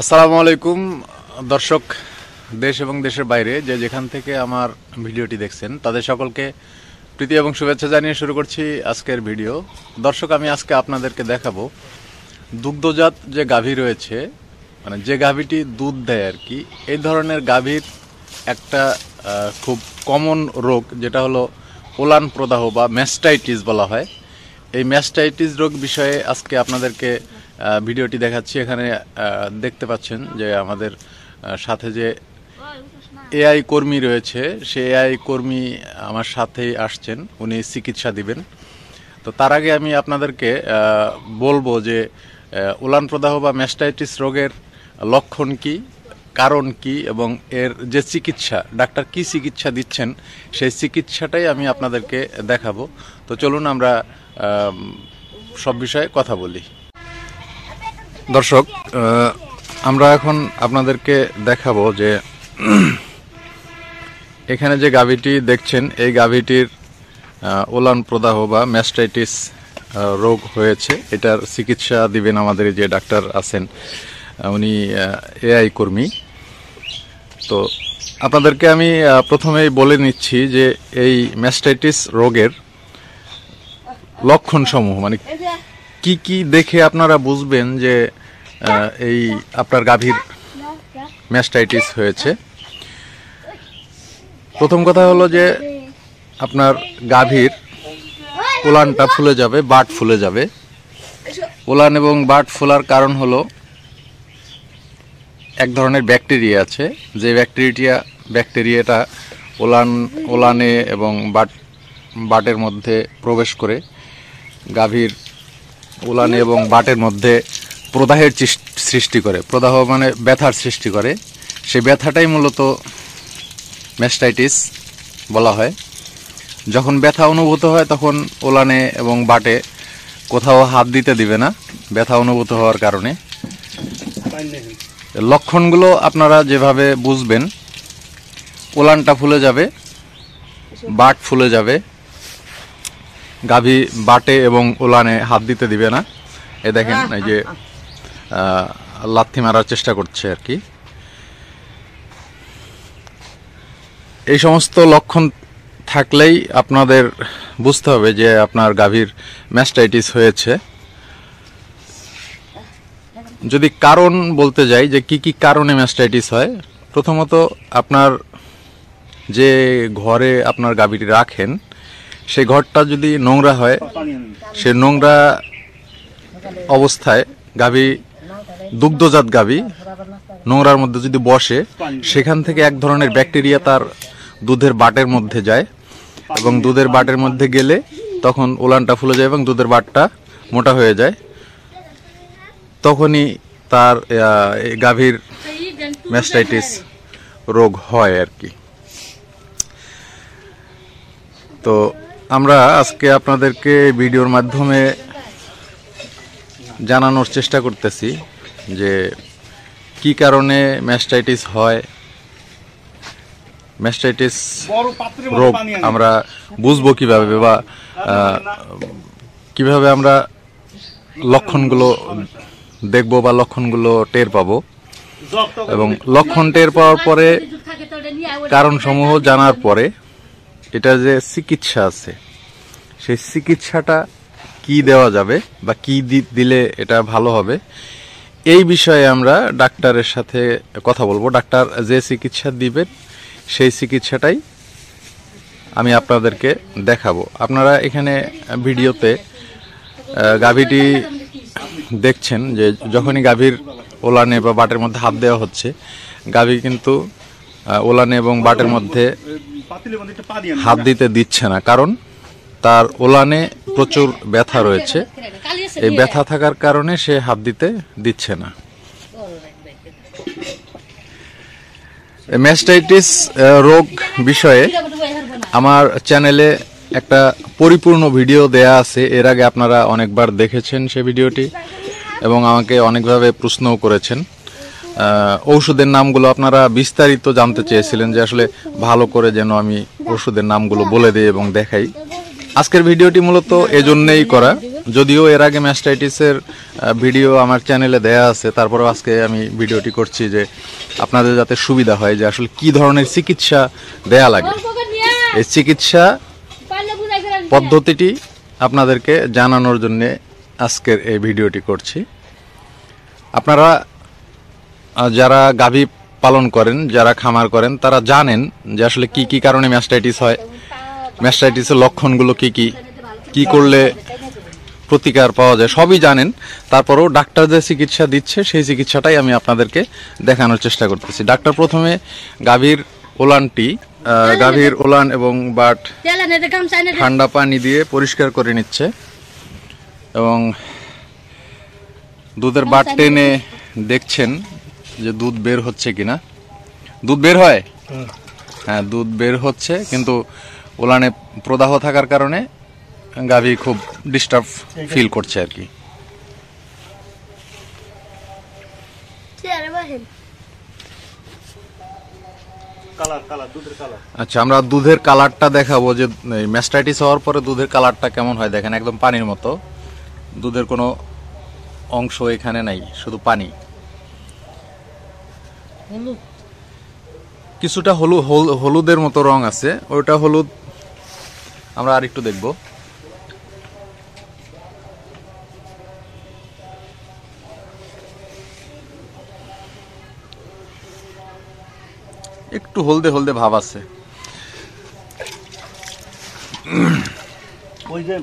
আসসালামু আলাইকুম দর্শক, দেশ এবং দেশের বাইরে যে যেখান থেকে আমার ভিডিওটি দেখছেন তাদের সকলকে প্রীতি এবং শুভেচ্ছা জানিয়ে শুরু করছি আজকের ভিডিও। দর্শক, আমি আজকে আপনাদেরকে দেখাবো দুগ্ধজাত যে গাভী রয়েছে, মানে যে গাভীটি দুধ দেয় আর কি, এই ধরনের গাভীর একটা খুব কমন রোগ যেটা হলো ওলান প্রদাহ বা ম্যাস্টাইটিস বলা হয়। এই ম্যাস্টাইটিস রোগ বিষয়ে আজকে আপনাদেরকে ভিডিওটি দেখাচ্ছি। এখানে দেখতে পাচ্ছেন যে আমাদের সাথে যে এআই কর্মী রয়েছে, সেই এআই কর্মী আমার সাথেই আসছেন, উনি চিকিৎসা দিবেন। তো তার আগে আমি আপনাদেরকে বলবো যে ওলান প্রদাহ বা ম্যাস্টাইটিস রোগের লক্ষণ কি, কারণ কি এবং এর যে চিকিৎসা, ডাক্তার কি চিকিৎসা দিচ্ছেন সেই চিকিৎসাটাই আমি আপনাদেরকে দেখাবো। তো চলুন আমরা সব বিষয়ে কথা বলি। দর্শক, আমরা এখন আপনাদেরকে দেখাবো যে এখানে যে গাভীটি দেখছেন, এই গাভীটির ওলান প্রদাহ বা ম্যাস্টাইটিস রোগ হয়েছে। এটার চিকিৎসা দিবেন আমাদের যে ডাক্তার আছেন, উনি এআই কর্মী। তো আপনাদেরকে আমি প্রথমেই বলে নিচ্ছি যে এই ম্যাস্টাইটিস রোগের লক্ষণসমূহ, মানে কি কি দেখে আপনারা বুঝবেন যে এই আপনার গাভীর ম্যাস্টাইটিস হয়েছে। প্রথম কথা হলো যে আপনার গাভীর ওলানটা ফুলে যাবে, বাট ফুলে যাবে। ওলান এবং বাট ফোলার কারণ হলো এক ধরনের ব্যাকটেরিয়া আছে, যে ব্যাকটেরিয়াটা ওলানে এবং বাটের মধ্যে প্রবেশ করে গাভীর ওলানে এবং বাটের মধ্যে প্রদাহের সৃষ্টি করে। প্রদাহ মানে ব্যথার সৃষ্টি করে। সেই ব্যথাটাই মূলত ম্যাস্টাইটিস বলা হয়। যখন ব্যথা অনুভূত হয় তখন ওলানে এবং বাটে কোথাও হাত দিতে দিবে না, ব্যথা অনুভূত হওয়ার কারণে। লক্ষণগুলো আপনারা যেভাবে বুঝবেন, ওলানটা ফুলে যাবে, বাট ফুলে যাবে, গাভী বাটে এবং ওলানে হাত দিতে দিবে না। এ দেখেন, এই যে লাথি মারার চেষ্টা করছে আর কি। এই সমস্ত লক্ষণ থাকলেই আপনাদের বুঝতে হবে যে আপনার গাভীর ম্যাস্টাইটিস হয়েছে। যদি কারণ বলতে যাই যে কি কি কারণে ম্যাস্টাইটিস হয়, প্রথমত আপনার যে ঘরে আপনার গাভীটি রাখেন সেই ঘরটা যদি নোংরা হয়, সে নোংরা অবস্থায় গাভী, দুগ্ধজাত গাভী নোংরার মধ্যে যদি বসে, সেখান থেকে এক ধরনের ব্যাকটেরিয়া তার দুধের বাটের মধ্যে যায় এবং দুধের বাটের মধ্যে গেলে তখন ওলানটা ফুলে যায় এবং দুধের বাটটা মোটা হয়ে যায়। তখনই তার গাভীর ম্যাস্টাইটিস রোগ হয় আর কি। তো আমরা আজকে আপনাদেরকে ভিডিওর মাধ্যমে জানানোর চেষ্টা করতেছি যে কি কারণে ম্যাস্টাইটিস হয়। ম্যাস্টাইটিস রোগ আমরা বুঝবো কিভাবে বা কিভাবে আমরা লক্ষণগুলো দেখবো বা লক্ষণগুলো টের পাবো, এবং লক্ষণ টের পাওয়ার পরে কারণসমূহ জানার পরে এটা যে চিকিৎসা আছে, সেই চিকিৎসাটা কি দেওয়া যাবে বা কি দিলে এটা ভালো হবে, এই বিষয়ে আমরা ডাক্তারের সাথে কথা বলবো। ডাক্তার যে চিকিৎসা দিবেন সেই চিকিৎসাটাই আমি আপনাদেরকে দেখাবো। আপনারা এখানে ভিডিওতে গাভীটি দেখছেন যে যখনই গাভীর ওলানে বা বাটের মধ্যে হাত দেওয়া হচ্ছে, গাভী কিন্তু ওলানে এবং বাটের মধ্যে হাত দিতে দিচ্ছে না, কারণ তার ওলানে প্রচুর ব্যথা রয়েছে। এই ব্যথা থাকার কারণে সে হাত দিতে দিচ্ছে না। ম্যাস্টাইটিস রোগ বিষয়ে আমার চ্যানেলে একটা পরিপূর্ণ ভিডিও দেয়া আছে। এর আগে আপনারা অনেকবার দেখেছেন সেই ভিডিওটি এবং আমাকে অনেকভাবে প্রশ্নও করেছেন। ঔষধের নামগুলো আপনারা বিস্তারিত জানতে চেয়েছিলেন, যে আসলে ভালো করে যেন আমি ওষুধের নামগুলো বলে দিই এবং দেখাই। আজকের ভিডিওটি মূলত এজন্যই করা, যদিও এর আগে ম্যাস্টাইটিসের ভিডিও আমার চ্যানেলে দেয়া আছে, তারপরেও আজকে আমি ভিডিওটি করছি যে আপনাদের যাতে সুবিধা হয় যে আসলে কি ধরনের চিকিৎসা দেয়া লাগে। এই চিকিৎসা পদ্ধতিটি আপনাদেরকে জানানোর জন্য আজকের এই ভিডিওটি করছি। আপনারা যারা গাভী পালন করেন, যারা খামার করেন, তারা জানেন যে আসলে কি কি কারণে ম্যাস্টাইটিস হয়, ম্যাস্টাইটিসের লক্ষণগুলো কি কি, কি করলে প্রতিকার পাওয়া যায়, সবই জানেন। তারপরেও ডাক্তার যে চিকিৎসা দিচ্ছে সেই চিকিৎসাটাই আমি আপনাদেরকে দেখানোর চেষ্টা করতেছি। ডাক্তার প্রথমে গাভীর ওলান এবং বাট ঠান্ডা পানি দিয়ে পরিষ্কার করে নিচ্ছে এবং দুধের বাট টেনে দেখছেন যে দুধ বের হচ্ছে কিনা। দুধ বের হয়, হ্যাঁ দুধ বের হচ্ছে, কিন্তু ওলানে প্রদাহ থাকার কারণে গাভী খুব ডিস্টার্ব ফিল করছে আর কি। আচ্ছা, আমরা দুধের কালারটা দেখাবো যে ম্যাস্টাইটিস হওয়ার পরে দুধের কালারটা কেমন হয়। দেখেন একদম পানির মতো, দুধের কোনো অংশ এখানে নাই, শুধু পানি। কিছুটা হলুদের মতো রং আছে, ওইটা হলুদ। আমরা আর একটু দেখব। একটু হলদে হলদে ভাব আছে। ওই যে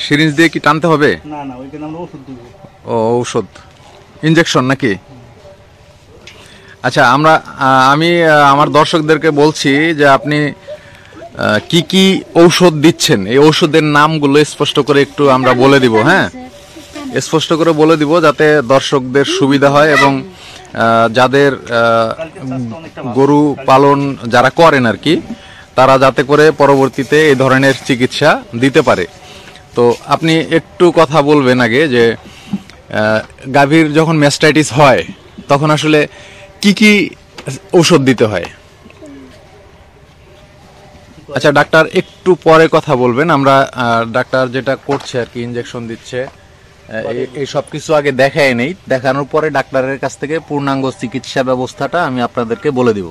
সিরিঞ্জ দিয়ে কি টানতে হবে? না না, ওইখানে আমরা ওষুধ দেব। ও ঔষধ, ইনজেকশন নাকি? আচ্ছা, আমি আমার দর্শকদেরকে বলছি যে আপনি কি কি ঔষধ দিচ্ছেন, এই ঔষধের নামগুলো স্পষ্ট করে একটু আমরা বলে দিব। হ্যাঁ, স্পষ্ট করে বলে দিব যাতে দর্শকদের সুবিধা হয় এবং যাদের গরু পালন যারা করেন আর কি, তারা যাতে করে পরবর্তীতে এই ধরনের চিকিৎসা দিতে পারে। তো আপনি একটু কথা বলবেন আগে যে গাভীর যখন ম্যাস্টাইটিস হয় তখন আসলে কি কি ঔষধ দিতে হয়। আচ্ছা ডাক্তার একটু পরে কথা বলবেন, আমরা ডাক্তার যেটা করছে আর কি, ইনজেকশন দিচ্ছে, এই সব কিছু আগে দেখাই নেই, দেখানোর পরে ডাক্তারের কাছ থেকে পূর্ণাঙ্গ চিকিৎসা ব্যবস্থাটা আমি আপনাদেরকে বলে দিব।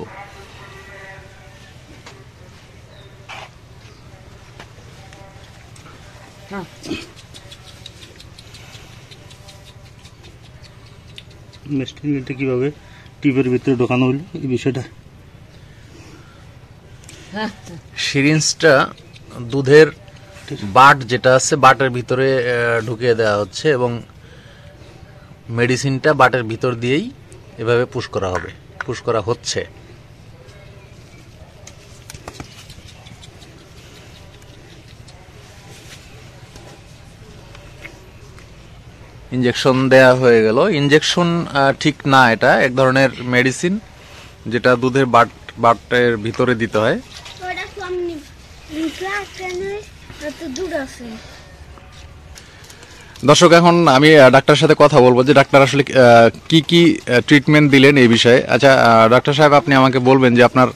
মেশিনটা কিভাবে টিউবের ভিতরে ঢোকানো হলো এই বিষয়টা। সিরিঞ্জটা দুধের বাট যেটা আছে বাটের ভিতরে ঢুকিয়ে দেওয়া হচ্ছে এবং মেডিসিনটা বাটের ভিতর দিয়েই এভাবে পুশ করা হবে, পুশ করা হচ্ছে। ইনজেকশন দেয়া হয়ে গেল। ইনজেকশন ঠিক না, এটা এক ধরনের মেডিসিন যেটা দুধের বাটের ভিতরে দিতে হয়। দর্শক, এখন আমি ডাক্তারের সাথে কথা বলবো যে ডাক্তার আসলে কি কি ট্রিটমেন্ট দিলেন এই বিষয়ে। আচ্ছা ডাক্তার সাহেব, আপনি আমাকে বলবেন যে আপনার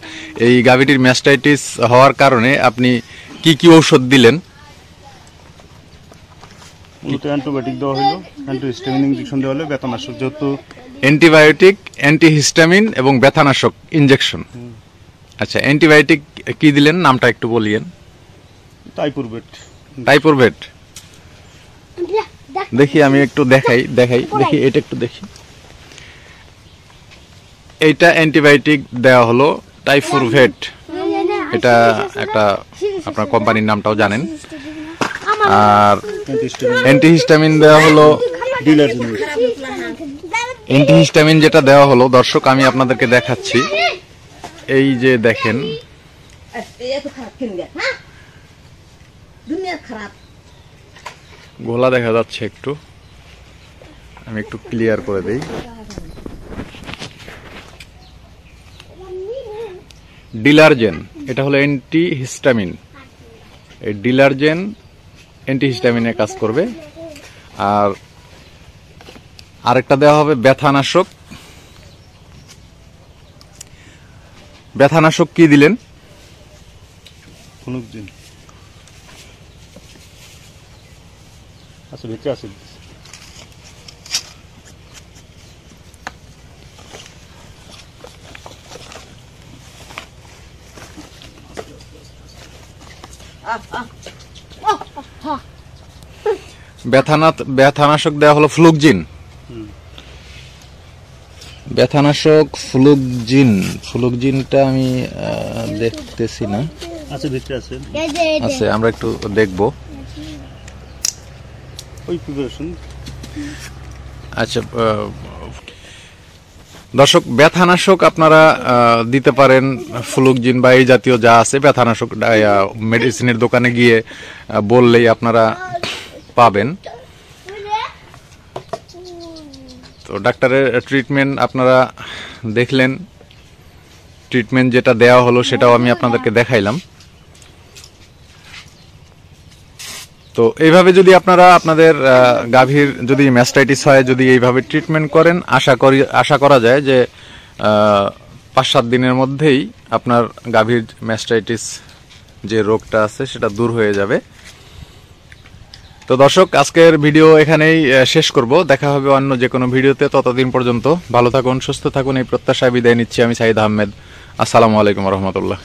এই গাভীটির ম্যাস্টাইটিস হওয়ার কারণে আপনি কি কি ঔষধ দিলেন? অ্যান্টিবায়োটিক দেওয়া হলো, অ্যান্টিহিস্টামিন ইনজেকশন দেওয়া হলো, ব্যথানাশক, যেহেতু অ্যান্টিবায়োটিক, অ্যান্টিহিস্টামিন এবং ব্যথানাশক ইনজেকশন। আচ্ছা, অ্যান্টিবায়োটিক কি দিলেন, নামটা একটু বলিয়েন। টাইপুরভেট। দেখি আমি একটু দেখাই, এটা একটু দেখি। এইটা অ্যান্টিবায়োটিক দেওয়া হলো টাইপুরভেট, এটা একটা আপনার কোম্পানির নামটাও জানেন। আর অ্যান্টিহিস্টামিন দেওয়া হলো, অ্যান্টিহিস্টামিন যেটা দেওয়া হলো দর্শক আমি আপনাদেরকে দেখাচ্ছি। এই যে দেখেন, গোলা দেখা যাচ্ছে, একটু আমি একটু ক্লিয়ার করে দেই। ডিলারজেন, এটা হলো অ্যান্টিহিস্টামিন। এই ডিলারজেন অ্যান্টিহিস্টামিনে কাজ করবে। আর আরেকটা দেওয়া হবে ব্যথানাশক। ব্যথানাশক কি দিলেন? ফ্লুকজিন আচ্ছা ভিতরে আছে ব্যথানাশক দেওয়া হলো ফ্লুকজিন। ব্যথানাশক ফ্লুকজিনটা আমি দেখতেছি না। আচ্ছা ভিতরে আছে আছে, আমরা একটু দেখব। ওই প্রিপারেশন। আচ্ছা দর্শক, ব্যথানাশক আপনারা দিতে পারেন ফ্লুকজিন বা এই জাতীয় যা আছে ব্যথানাশক মেডিসিনের দোকানে গিয়ে বললেই আপনারা পাবেন। তো ডাক্তারের ট্রিটমেন্ট আপনারা দেখলেন, ট্রিটমেন্ট যেটা দেওয়া হলো সেটাও আমি আপনাদেরকে দেখাইলাম। তো এইভাবে যদি আপনারা আপনাদের গাভীর যদি ম্যাস্টাইটিস হয়, যদি এইভাবে ট্রিটমেন্ট করেন, আশা করা যায় যে 5-7 দিনের মধ্যেই আপনার গাভীর ম্যাস্টাইটিস যে রোগটা আছে সেটা দূর হয়ে যাবে। তো দর্শক, আজকের ভিডিও এখানেই শেষ করব। দেখা হবে অন্য যে কোনো ভিডিওতে। ততদিন পর্যন্ত ভালো থাকুন, সুস্থ থাকুন, এই প্রত্যাশায় বিদায় নিচ্ছি আমি সাইদ আহমেদ। আসসালামু আলাইকুম রহমতুল্লাহ।